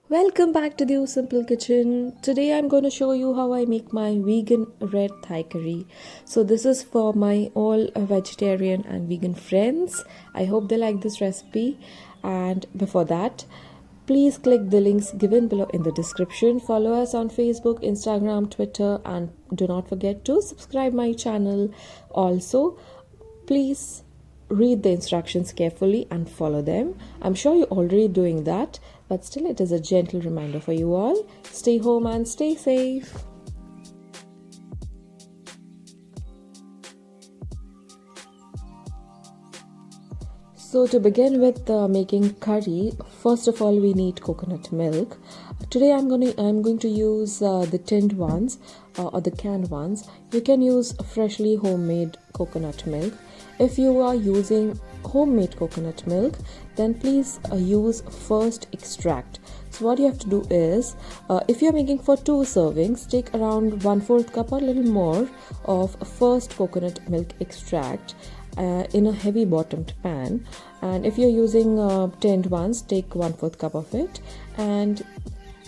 Welcome back to the Simple Kitchen. Today I'm going to show you how I make my vegan red Thai curry. So this is for my all vegetarian and vegan friends. I hope they like this recipe. And before that, please click the links given below in the description. Follow us on Facebook, Instagram, Twitter, and do not forget to subscribe my channel. Also, please read the instructions carefully and follow them. I'm sure you're already doing that, but still, it is a gentle reminder for you all. Stay home and stay safe. So to begin with making curry, first of all we need coconut milk. Today I'm going to use the tinned ones or the canned ones. You can use freshly homemade coconut milk. If you are using homemade coconut milk, then please use first extract. So what you have to do is, if you're making for 2 servings, take around 1/4 cup or a little more of first coconut milk extract in a heavy bottomed pan. And if you're using tinned ones, take 1/4 cup of it. And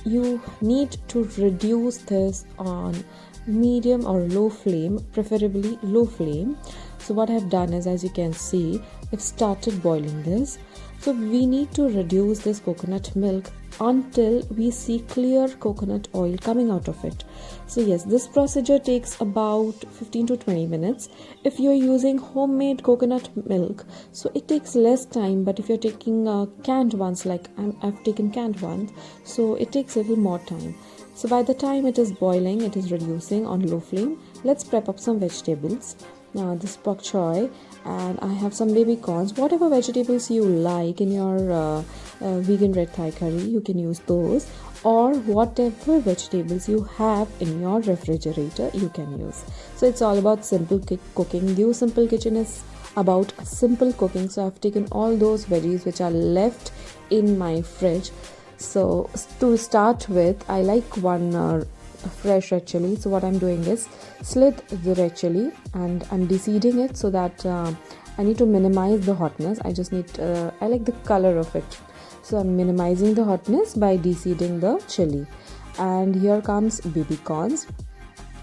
you need to reduce this on medium or low flame, preferably low flame. So what I've done is, as you can see, I've started boiling this. So we need to reduce this coconut milk until we see clear coconut oil coming out of it. So yes, this procedure takes about 15 to 20 minutes. If you're using homemade coconut milk, so it takes less time, but if you're taking canned ones, like I've taken canned ones, so it takes a little more time. So by the time it is boiling, it is reducing on low flame. Let's prep up some vegetables. Now this bok choy, and I have some baby corns. Whatever vegetables you like in your vegan red Thai curry, you can use those, or whatever vegetables you have in your refrigerator, you can use. So it's all about simple cooking. The Simple Kitchen is about simple cooking. So I've taken all those veggies which are left in my fridge. So to start with, I like one fresh red chili. So what I'm doing is slit the red chili and I'm deseeding it, so that I need to minimize the hotness. I like the color of it, so I'm minimizing the hotness by deseeding the chili. And here comes baby corns.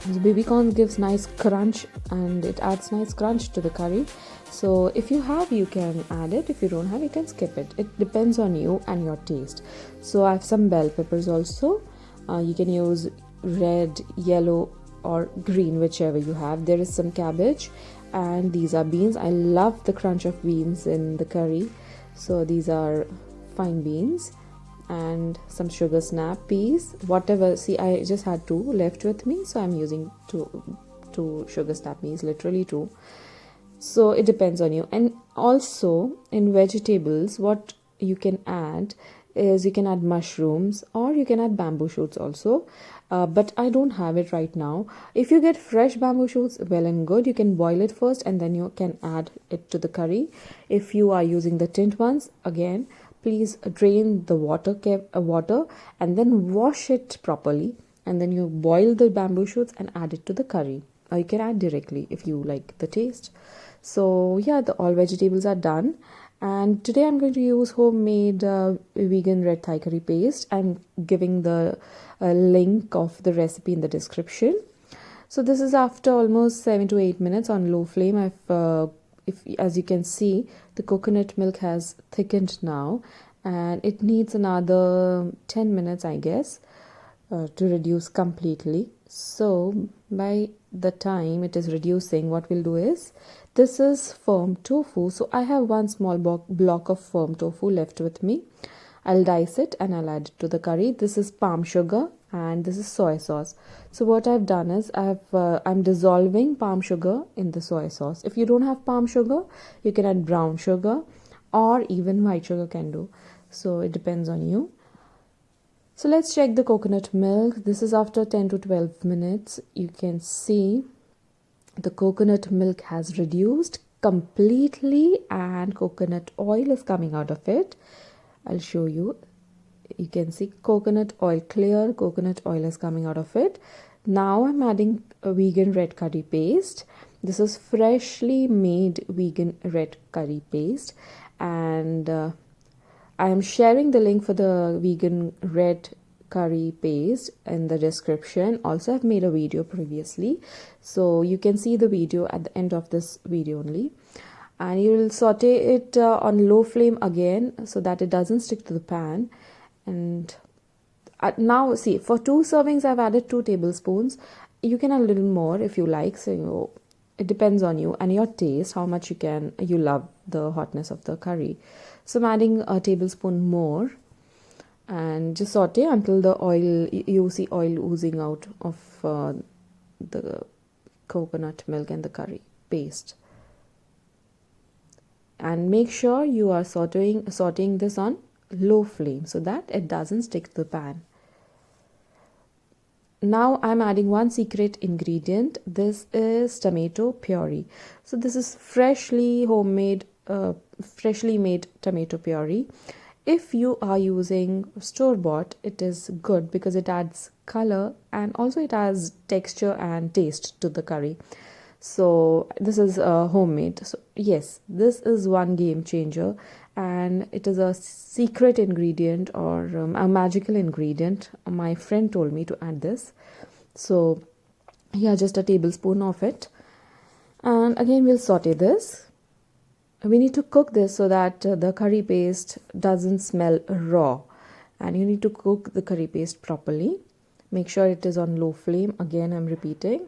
The baby corn gives nice crunch and it adds nice crunch to the curry. So if you have, you can add it. If you don't have, you can skip it. It depends on you and your taste. So I have some bell peppers also. You can use red, yellow, or green, whichever you have. There is some cabbage, and these are beans. I love the crunch of beans in the curry. So these are fine beans, and some sugar snap peas. Whatever. See, I just had 2 left with me, so I'm using two sugar snap peas, literally 2. So it depends on you. And also in vegetables, what you can add is, you can add mushrooms or you can add bamboo shoots also. But I don't have it right now. If you get fresh bamboo shoots, well and good. You can boil it first and then you can add it to the curry. If you are using the tint ones, again, please drain the water and then wash it properly, and then you boil the bamboo shoots and add it to the curry, or you can add directly if you like the taste. So yeah, all vegetables are done. And today I'm going to use homemade vegan red Thai curry paste. I'm giving the link of the recipe in the description. So this is after almost 7 to 8 minutes on low flame. If as you can see, the coconut milk has thickened now, and it needs another 10 minutes, I guess, to reduce completely. So by the time it is reducing, what we'll do is, this is firm tofu. So I have one small block of firm tofu left with me. I'll dice it and I'll add it to the curry. This is palm sugar and this is soy sauce. So what I've done is, I'm dissolving palm sugar in the soy sauce. If you don't have palm sugar, you can add brown sugar or even white sugar can do. So it depends on you. So let's check the coconut milk. This is after 10 to 12 minutes. You can see the coconut milk has reduced completely and coconut oil is coming out of it. I'll show you. You can see coconut oil, clear coconut oil is coming out of it. Now I'm adding a vegan red curry paste. This is freshly made vegan red curry paste, and I am sharing the link for the vegan red curry paste in the description. Also, I've made a video previously, so you can see the video at the end of this video only. And you will saute it on low flame again so that it doesn't stick to the pan. And now see, for 2 servings I've added 2 tablespoons. You can add a little more if you like, so it depends on you and your taste, how much you love the hotness of the curry. So I'm adding a tablespoon more and just saute until the oil, you see oil oozing out of the coconut milk and the curry paste. And make sure you are sauteing this on low flame so that it doesn't stick to the pan. Now I'm adding one secret ingredient. This is tomato puree. So this is freshly made tomato puree. If you are using store-bought, it is good because it adds color and also it adds texture and taste to the curry. So this is homemade. So yes, this is one game changer, and it is a secret ingredient or a magical ingredient. My friend told me to add this. So yeah, just a tablespoon of it. And again, we'll saute this. We need to cook this so that the curry paste doesn't smell raw, and you need to cook the curry paste properly. Make sure it is on low flame. Again, I'm repeating.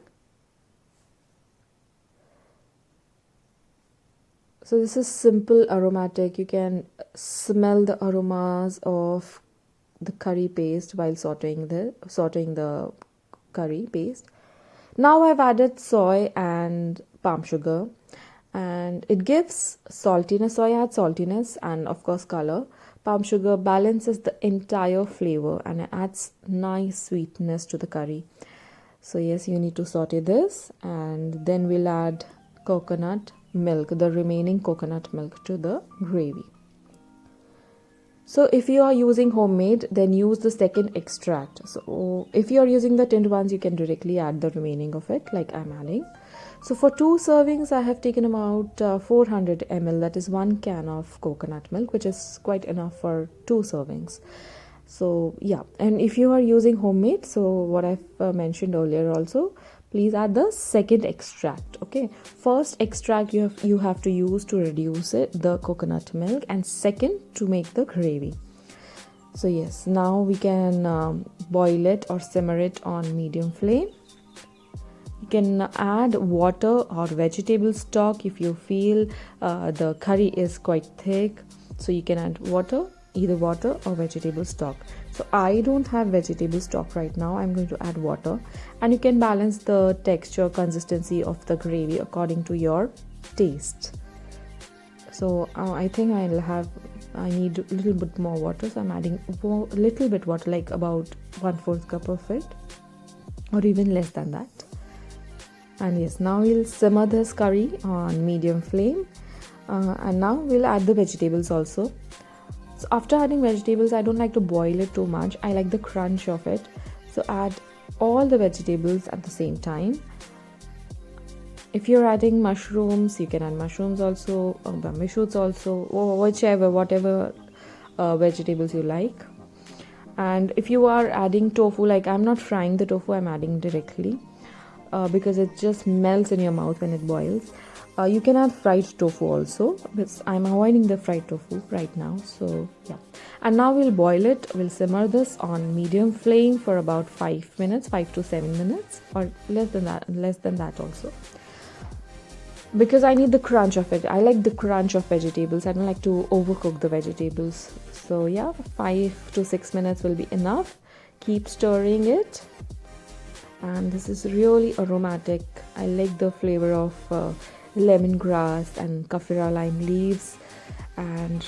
So this is simple aromatic. You can smell the aromas of the curry paste while sauteing the curry paste. Now I've added soy and palm sugar, and it gives saltiness. Soy adds saltiness and of course color. Palm sugar balances the entire flavor and it adds nice sweetness to the curry. So yes, you need to saute this, and then we'll add coconut milk, the remaining coconut milk, to the gravy. So if you are using homemade, then use the second extract. So if you are using the tinned ones, you can directly add the remaining of it like I'm adding. So for 2 servings, I have taken about 400 ml, that is 1 can of coconut milk, which is quite enough for 2 servings. So yeah, and if you are using homemade, so what I've mentioned earlier also, please add the second extract. Okay, first extract you have to use to reduce the coconut milk, and second to make the gravy. So yes, now we can boil it or simmer it on medium flame. You can add water or vegetable stock if you feel the curry is quite thick, so you can add water, either water or vegetable stock. So I don't have vegetable stock right now. I'm going to add water, and you can balance the texture, consistency of the gravy according to your taste. So I think I need a little bit more water, so I'm adding a little bit water, like about 1/4 cup of it, or even less than that. And yes, now we'll simmer this curry on medium flame, and now we'll add the vegetables also. So after adding vegetables, I don't like to boil it too much. I like the crunch of it. So add all the vegetables at the same time. If you're adding mushrooms, you can add mushrooms also, or bamboo shoots also, or whatever vegetables you like. And if you are adding tofu, like I'm not frying the tofu, I'm adding directly because it just melts in your mouth when it boils. You can add fried tofu also, but I'm avoiding the fried tofu right now. So yeah, and now we'll boil it. We'll simmer this on medium flame for about 5 minutes, 5 to 7 minutes, or less than that also, because I need the crunch of it. I like the crunch of vegetables. I don't like to overcook the vegetables. So yeah, 5 to 6 minutes will be enough. Keep stirring it, and this is really aromatic. I like the flavor of lemongrass and kaffir lime leaves, and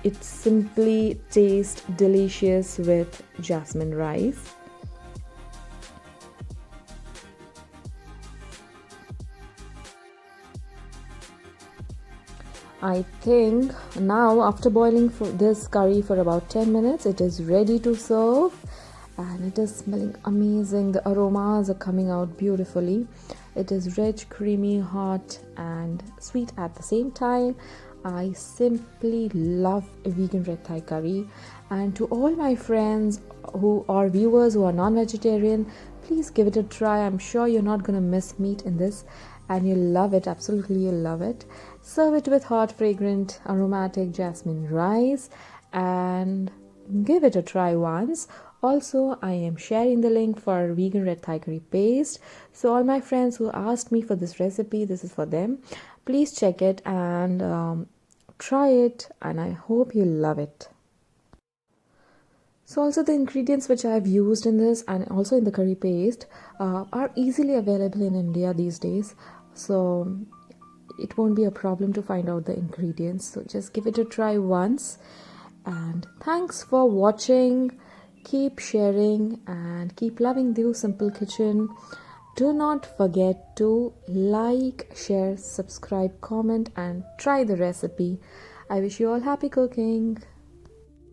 it simply tastes delicious with jasmine rice. I think now, after boiling this curry for about 10 minutes, it is ready to serve, and it is smelling amazing. The aromas are coming out beautifully. It is rich, creamy, hot, and sweet at the same time. I simply love vegan red Thai curry. And to all my friends who are viewers who are non-vegetarian, please give it a try. I'm sure you're not gonna miss meat in this, and you'll love it. Absolutely, you'll love it. Serve it with hot, fragrant, aromatic jasmine rice, and give it a try once. Also, I am sharing the link for vegan red Thai curry paste. So all my friends who asked me for this recipe, this is for them. Please check it and try it, and I hope you love it. So also the ingredients which I have used in this and also in the curry paste are easily available in India these days. So it won't be a problem to find out the ingredients. So just give it a try once. And thanks for watching. Keep sharing and keep loving the Simple Kitchen. Do not forget to like, share, subscribe, comment, and try the recipe. I wish you all happy cooking.